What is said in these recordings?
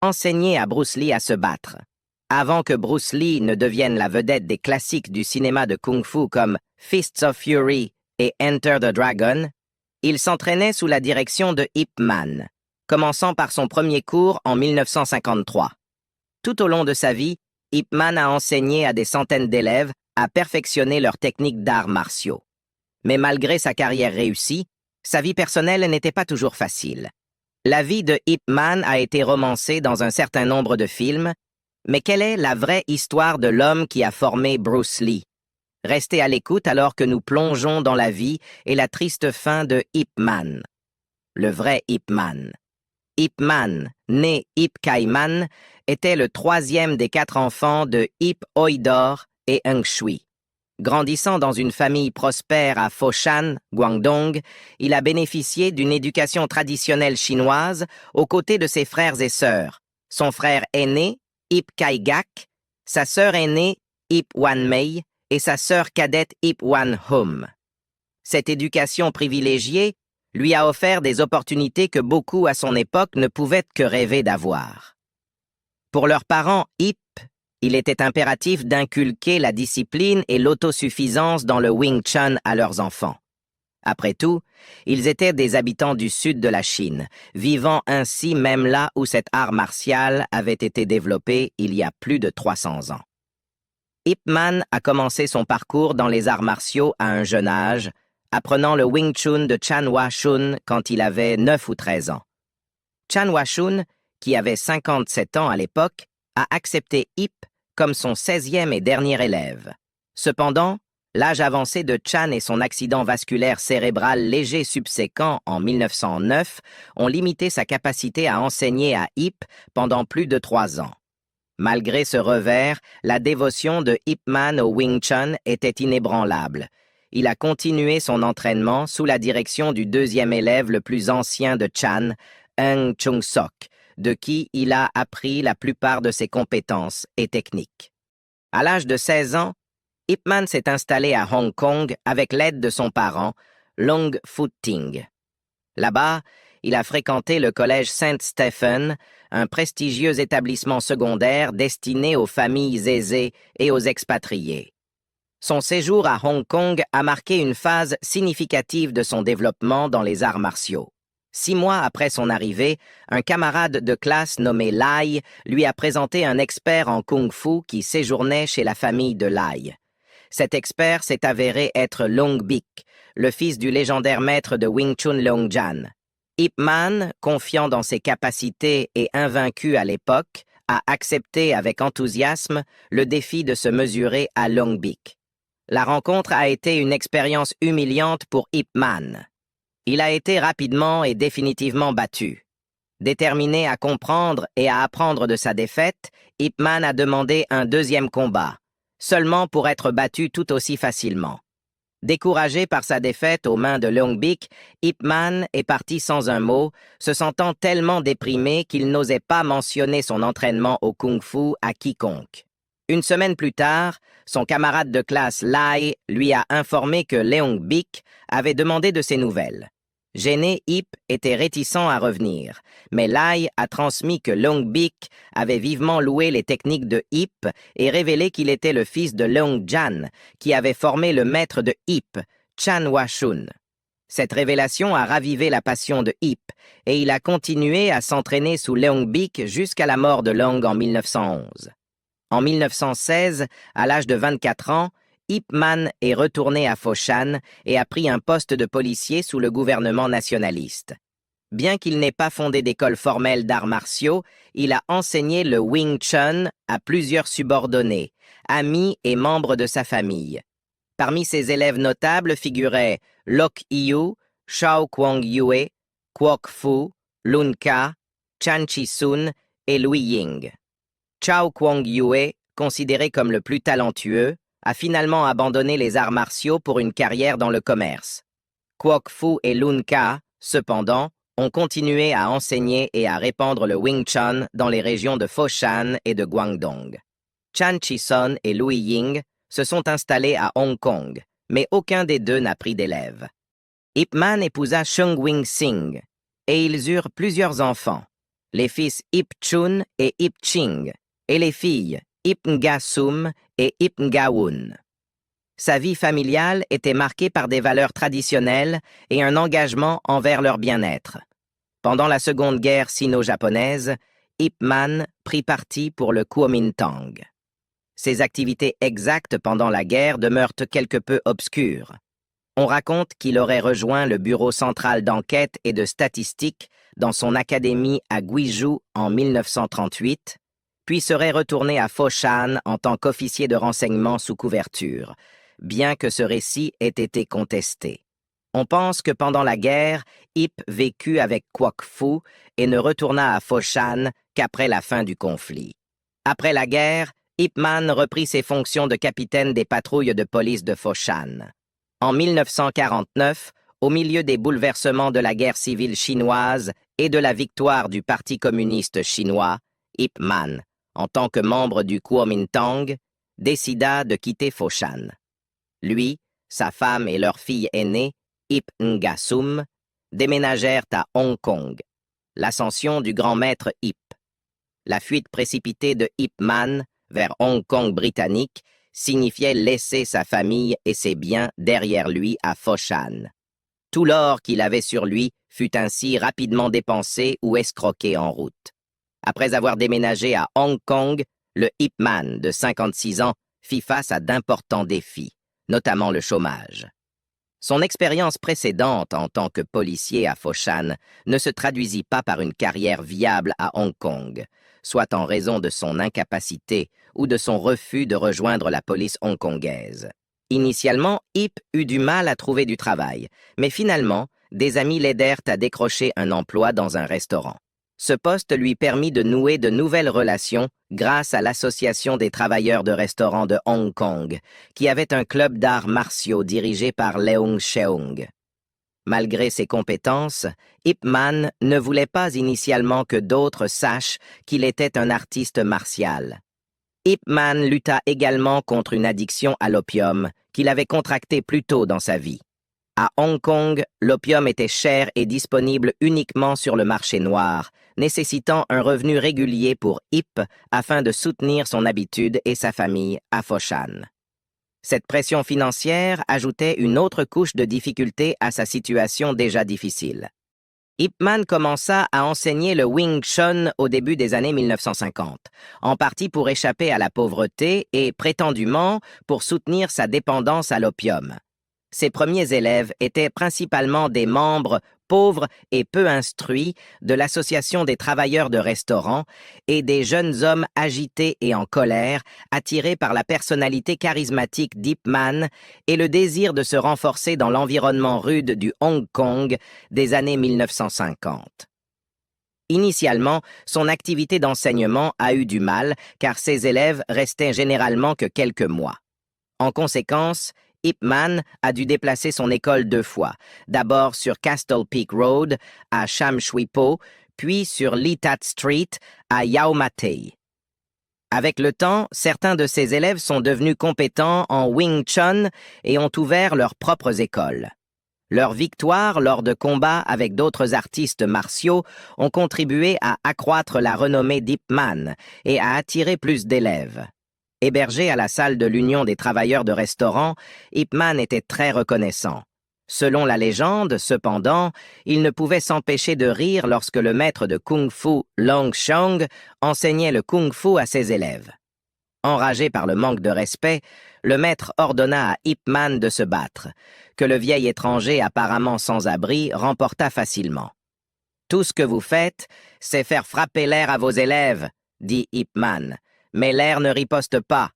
enseigné à Bruce Lee à se battre. Avant que Bruce Lee ne devienne la vedette des classiques du cinéma de Kung-Fu comme Fists of Fury et Enter the Dragon, il s'entraînait sous la direction de Ip Man, commençant par son premier cours en 1953. Tout au long de sa vie, Ip Man a enseigné à des centaines d'élèves à perfectionner leurs techniques d'arts martiaux. Mais malgré sa carrière réussie, sa vie personnelle n'était pas toujours facile. La vie de Ip Man a été romancée dans un certain nombre de films, mais quelle est la vraie histoire de l'homme qui a formé Bruce Lee? Restez à l'écoute alors que nous plongeons dans la vie et la triste fin de Ip Man. Le vrai Ip Man. Ip Man, né Ip Kai-man, était le troisième des 4 enfants de Ip Oidor et Hung Shui. Grandissant dans une famille prospère à Foshan, Guangdong, il a bénéficié d'une éducation traditionnelle chinoise aux côtés de ses frères et sœurs. Son frère aîné, Ip Kai-gak, sa sœur aînée, Ip Wan-mei, et sa sœur cadette Ip Wan-hum. Cette éducation privilégiée lui a offert des opportunités que beaucoup à son époque ne pouvaient que rêver d'avoir. Pour leurs parents Ip, il était impératif d'inculquer la discipline et l'autosuffisance dans le Wing Chun à leurs enfants. Après tout, ils étaient des habitants du sud de la Chine, vivant ainsi même là où cet art martial avait été développé il y a plus de 300 ans. Ip Man a commencé son parcours dans les arts martiaux à un jeune âge, apprenant le Wing Chun de Chan Hua Shun quand il avait 9 ou 13 ans. Chan Hua Shun, qui avait 57 ans à l'époque, a accepté Ip comme son 16e et dernier élève. Cependant, l'âge avancé de Chan et son accident vasculaire cérébral léger subséquent en 1909 ont limité sa capacité à enseigner à Ip pendant plus de 3 ans. Malgré ce revers, la dévotion de Ip Man au Wing Chun était inébranlable. Il a continué son entraînement sous la direction du deuxième élève le plus ancien de Chan, Hung Chung-sok, de qui il a appris la plupart de ses compétences et techniques. À l'âge de 16 ans, Ip Man s'est installé à Hong Kong avec l'aide de son parent, Long Fu Ting. Là-bas, il a fréquenté le collège Saint Stephen, un prestigieux établissement secondaire destiné aux familles aisées et aux expatriés. Son séjour à Hong Kong a marqué une phase significative de son développement dans les arts martiaux. 6 mois après son arrivée, un camarade de classe nommé Lai lui a présenté un expert en kung-fu qui séjournait chez la famille de Lai. Cet expert s'est avéré être Long Bik, le fils du légendaire maître de Wing Chun Long Jan. Ip Man, confiant dans ses capacités et invaincu à l'époque, a accepté avec enthousiasme le défi de se mesurer à Long Bik. La rencontre a été une expérience humiliante pour Ip Man. Il a été rapidement et définitivement battu. Déterminé à comprendre et à apprendre de sa défaite, Ip Man a demandé un deuxième combat, seulement pour être battu tout aussi facilement. Découragé par sa défaite aux mains de Long Bik, Ip Man est parti sans un mot, se sentant tellement déprimé qu'il n'osait pas mentionner son entraînement au kung-fu à quiconque. Une semaine plus tard, son camarade de classe Lai lui a informé que Long Bik avait demandé de ses nouvelles. Gêné, Ip était réticent à revenir, mais Lai a transmis que Long Bik avait vivement loué les techniques de Ip et révélé qu'il était le fils de Long Jan, qui avait formé le maître de Ip, Chan Hua Shun. Cette révélation a ravivé la passion de Ip, et il a continué à s'entraîner sous Long Bik jusqu'à la mort de Long en 1911. En 1916, à l'âge de 24 ans, Ip Man est retourné à Foshan et a pris un poste de policier sous le gouvernement nationaliste. Bien qu'il n'ait pas fondé d'école formelle d'arts martiaux, il a enseigné le Wing Chun à plusieurs subordonnés, amis et membres de sa famille. Parmi ses élèves notables figuraient Lok Yu, Shao Kwong Yue, Kwok Fu, Lun Ka, Chan Chi Sun et Lui Ying. Chao Kwong Yue, considéré comme le plus talentueux, a finalement abandonné les arts martiaux pour une carrière dans le commerce. Kwok Fu et Lun Ka, cependant, ont continué à enseigner et à répandre le Wing Chun dans les régions de Foshan et de Guangdong. Chan Chi-sun et Lui Ying se sont installés à Hong Kong, mais aucun des deux n'a pris d'élèves. Ip Man épousa Chung Wing Sing, et ils eurent plusieurs enfants. les fils Ip Chun et Ip Ching, et les filles Ip Nga Sum et Ip Nga Wun. Sa vie familiale était marquée par des valeurs traditionnelles et un engagement envers leur bien-être. Pendant la Seconde Guerre sino-japonaise, Ip Man prit parti pour le Kuomintang. Ses activités exactes pendant la guerre demeurent quelque peu obscures. On raconte qu'il aurait rejoint le Bureau central d'enquête et de statistique dans son académie à Guizhou en 1938, puis serait retourné à Foshan en tant qu'officier de renseignement sous couverture, bien que ce récit ait été contesté. On pense que pendant la guerre, Ip vécut avec Kwok Fu et ne retourna à Foshan qu'après la fin du conflit. Après la guerre, Ip Man reprit ses fonctions de capitaine des patrouilles de police de Foshan. En 1949, au milieu des bouleversements de la guerre civile chinoise et de la victoire du Parti communiste chinois, Ip Man, en tant que membre du Kuomintang, décida de quitter Foshan. Lui, sa femme et leur fille aînée, Ip Nga Sum, déménagèrent à Hong Kong. L'ascension du grand maître Ip. La fuite précipitée de Ip Man vers Hong Kong britannique signifiait laisser sa famille et ses biens derrière lui à Foshan. Tout l'or qu'il avait sur lui fut ainsi rapidement dépensé ou escroqué en route. Après avoir déménagé à Hong Kong, le Ip Man de 56 ans fit face à d'importants défis, notamment le chômage. Son expérience précédente en tant que policier à Foshan ne se traduisit pas par une carrière viable à Hong Kong, soit en raison de son incapacité ou de son refus de rejoindre la police hongkongaise. Initialement, Ip eut du mal à trouver du travail, mais finalement, des amis l'aidèrent à décrocher un emploi dans un restaurant. Ce poste lui permit de nouer de nouvelles relations grâce à l'Association des travailleurs de restaurants de Hong Kong, qui avait un club d'arts martiaux dirigé par Leung Sheung. Malgré ses compétences, Ip Man ne voulait pas initialement que d'autres sachent qu'il était un artiste martial. Ip Man lutta également contre une addiction à l'opium qu'il avait contractée plus tôt dans sa vie. À Hong Kong, l'opium était cher et disponible uniquement sur le marché noir, nécessitant un revenu régulier pour Ip afin de soutenir son habitude et sa famille à Foshan. Cette pression financière ajoutait une autre couche de difficulté à sa situation déjà difficile. Ip Man commença à enseigner le Wing Chun au début des années 1950, en partie pour échapper à la pauvreté et, prétendument, pour soutenir sa dépendance à l'opium. Ses premiers élèves étaient principalement des membres pauvres et peu instruits de l'Association des travailleurs de restaurants et des jeunes hommes agités et en colère, attirés par la personnalité charismatique d'Ip Man et le désir de se renforcer dans l'environnement rude du Hong Kong des années 1950. Initialement, son activité d'enseignement a eu du mal car ses élèves restaient généralement que quelques mois. En conséquence, Ip Man a dû déplacer son école 2 fois, d'abord sur Castle Peak Road à Sham Shui Po, puis sur Lee Tat Street à Yau Ma Tei. Avec le temps, certains de ses élèves sont devenus compétents en Wing Chun et ont ouvert leurs propres écoles. Leurs victoires lors de combats avec d'autres artistes martiaux ont contribué à accroître la renommée d'Ip Man et à attirer plus d'élèves. Hébergé à la salle de l'Union des travailleurs de restaurants, Ip Man était très reconnaissant. Selon la légende, cependant, il ne pouvait s'empêcher de rire lorsque le maître de kung-fu, Leung Sheung, enseignait le kung-fu à ses élèves. Enragé par le manque de respect, le maître ordonna à Ip Man de se battre, que le vieil étranger apparemment sans abri remporta facilement. « Tout ce que vous faites, c'est faire frapper l'air à vos élèves, » dit Ip Man. Mais l'air ne riposte pas.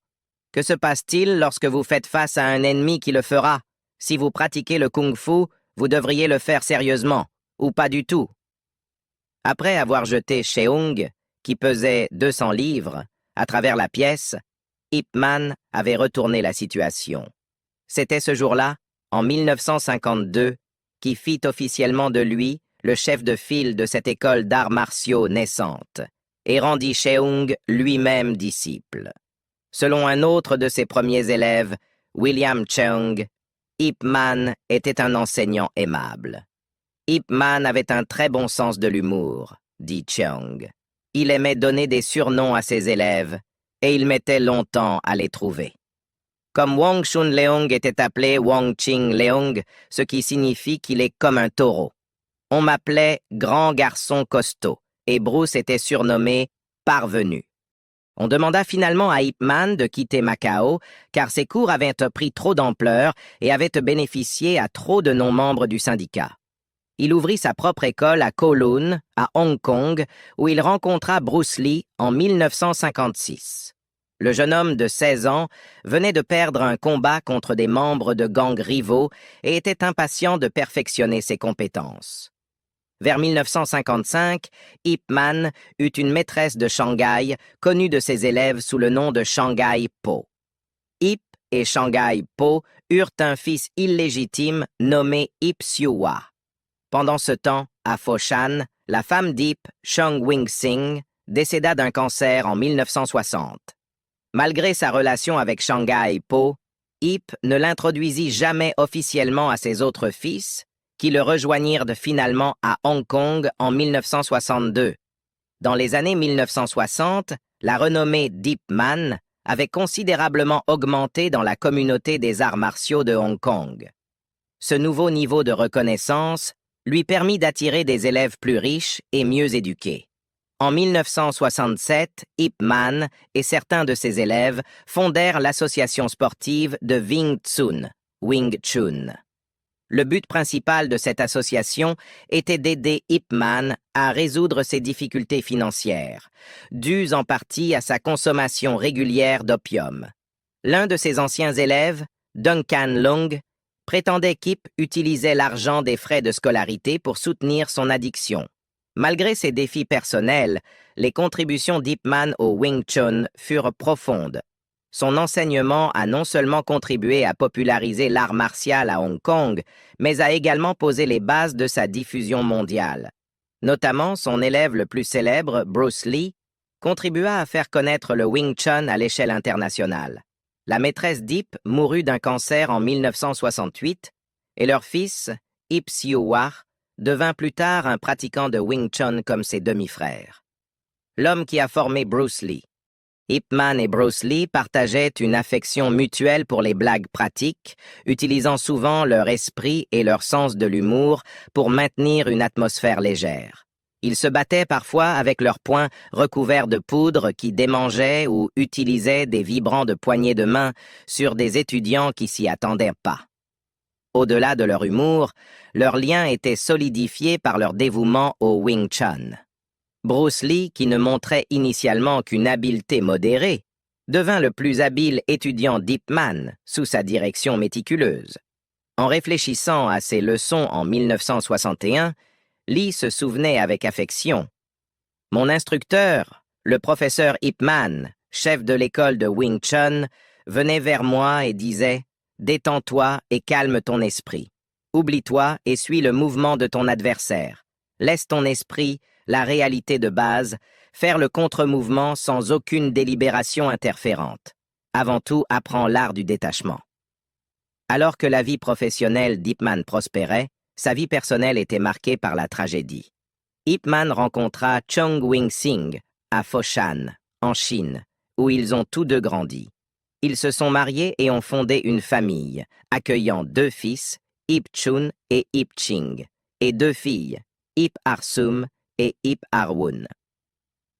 Que se passe-t-il lorsque vous faites face à un ennemi qui le fera? Si vous pratiquez le kung-fu, vous devriez le faire sérieusement, ou pas du tout. Après avoir jeté Sheung, qui pesait 200 livres, à travers la pièce, Ip Man avait retourné la situation. C'était ce jour-là, en 1952, qui fit officiellement de lui le chef de file de cette école d'arts martiaux naissante, et rendit Sheung lui-même disciple. Selon un autre de ses premiers élèves, William Cheung, Ip Man était un enseignant aimable. Ip Man avait un très bon sens de l'humour. dit Cheong. Il aimait donner des surnoms à ses élèves, et il mettait longtemps à les trouver. Comme Wong Chun Leong était appelé Wong Ching Leong, ce qui signifie qu'il est comme un taureau. On m'appelait grand garçon costaud, et Bruce était surnommé Parvenu. On demanda finalement à Ip Man de quitter Macao, car ses cours avaient pris trop d'ampleur et avaient bénéficié à trop de non-membres du syndicat. Il ouvrit sa propre école à Kowloon, à Hong Kong, où il rencontra Bruce Lee en 1956. Le jeune homme de 16 ans venait de perdre un combat contre des membres de gangs rivaux et était impatient de perfectionner ses compétences. Vers 1955, Ip Man eut une maîtresse de Shanghai, connue de ses élèves sous le nom de Shanghai Po. Ip et Shanghai Po eurent un fils illégitime nommé Ip Siu-Hwa. Pendant ce temps, à Foshan, la femme d'Ip, Chung Wing-sing, décéda d'un cancer en 1960. Malgré sa relation avec Shanghai Po, Ip ne l'introduisit jamais officiellement à ses autres fils, qui le rejoignirent finalement à Hong Kong en 1962. Dans les années 1960, la renommée d'Ip Man avait considérablement augmenté dans la communauté des arts martiaux de Hong Kong. Ce nouveau niveau de reconnaissance lui permit d'attirer des élèves plus riches et mieux éduqués. En 1967, Ip Man et certains de ses élèves fondèrent l'association sportive de Wing Tsun, Wing Chun. Le but principal de cette association était d'aider Ip Man à résoudre ses difficultés financières, dues en partie à sa consommation régulière d'opium. L'un de ses anciens élèves, Duncan Long, prétendait qu'Ip utilisait l'argent des frais de scolarité pour soutenir son addiction. Malgré ses défis personnels, les contributions d'Ip Man au Wing Chun furent profondes. Son enseignement a non seulement contribué à populariser l'art martial à Hong Kong, mais a également posé les bases de sa diffusion mondiale. Notamment, son élève le plus célèbre, Bruce Lee, contribua à faire connaître le Wing Chun à l'échelle internationale. La maîtresse d'Ip mourut d'un cancer en 1968 et leur fils, Ip Siu-Hwa, devint plus tard un pratiquant de Wing Chun comme ses demi-frères. L'homme qui a formé Bruce Lee. Ip Man et Bruce Lee partageaient une affection mutuelle pour les blagues pratiques, utilisant souvent leur esprit et leur sens de l'humour pour maintenir une atmosphère légère. Ils se battaient parfois avec leurs poings recouverts de poudre qui démangeaient ou utilisaient des vibrants de poignées de main sur des étudiants qui s'y attendaient pas. Au-delà de leur humour, leur lien était solidifié par leur dévouement au Wing Chun. Bruce Lee, qui ne montrait initialement qu'une habileté modérée, devint le plus habile étudiant d'Ip Man sous sa direction méticuleuse. En réfléchissant à ses leçons en 1961, Lee se souvenait avec affection. « Mon instructeur, le professeur Ip Man, chef de l'école de Wing Chun, venait vers moi et disait « Détends-toi et calme ton esprit. Oublie-toi et suis le mouvement de ton adversaire. Laisse ton esprit, la réalité de base, faire le contre-mouvement sans aucune délibération interférente. Avant tout, apprends l'art du détachement. » Alors que la vie professionnelle d'Ip Man prospérait, sa vie personnelle était marquée par la tragédie. Ip Man rencontra Chung Wing-sing à Foshan, en Chine, où ils ont tous deux grandi. Ils se sont mariés et ont fondé une famille, accueillant 2 fils, Ip Chun et Ip Ching, et 2 filles, Ip Arsum et Ip Arwun.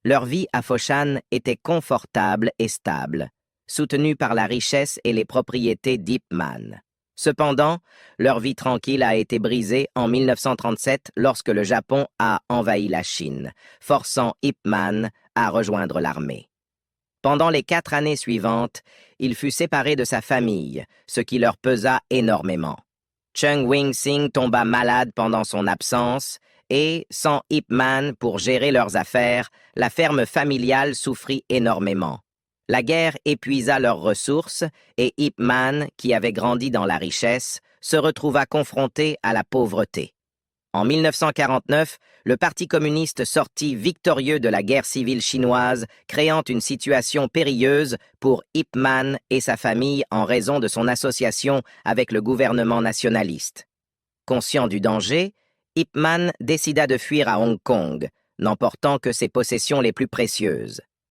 Leur vie à Foshan était confortable et stable, soutenue par la richesse et les propriétés d'Ip Man. Cependant, leur vie tranquille a été brisée en 1937 lorsque le Japon a envahi la Chine, forçant Ip Man à rejoindre l'armée. Pendant les 4 années suivantes, il fut séparé de sa famille, ce qui leur pesa énormément. Chung Wing-sing tomba malade pendant son absence et, sans Ip Man pour gérer leurs affaires, la ferme familiale souffrit énormément. La guerre épuisa leurs ressources et Ip Man, qui avait grandi dans la richesse, se retrouva confronté à la pauvreté. En 1949, le Parti communiste sortit victorieux de la guerre civile chinoise, créant une situation périlleuse pour Ip Man et sa famille en raison de son association avec le gouvernement nationaliste. Conscient du danger, Ip Man décida de fuir à Hong Kong, n'emportant que ses possessions les plus précieuses.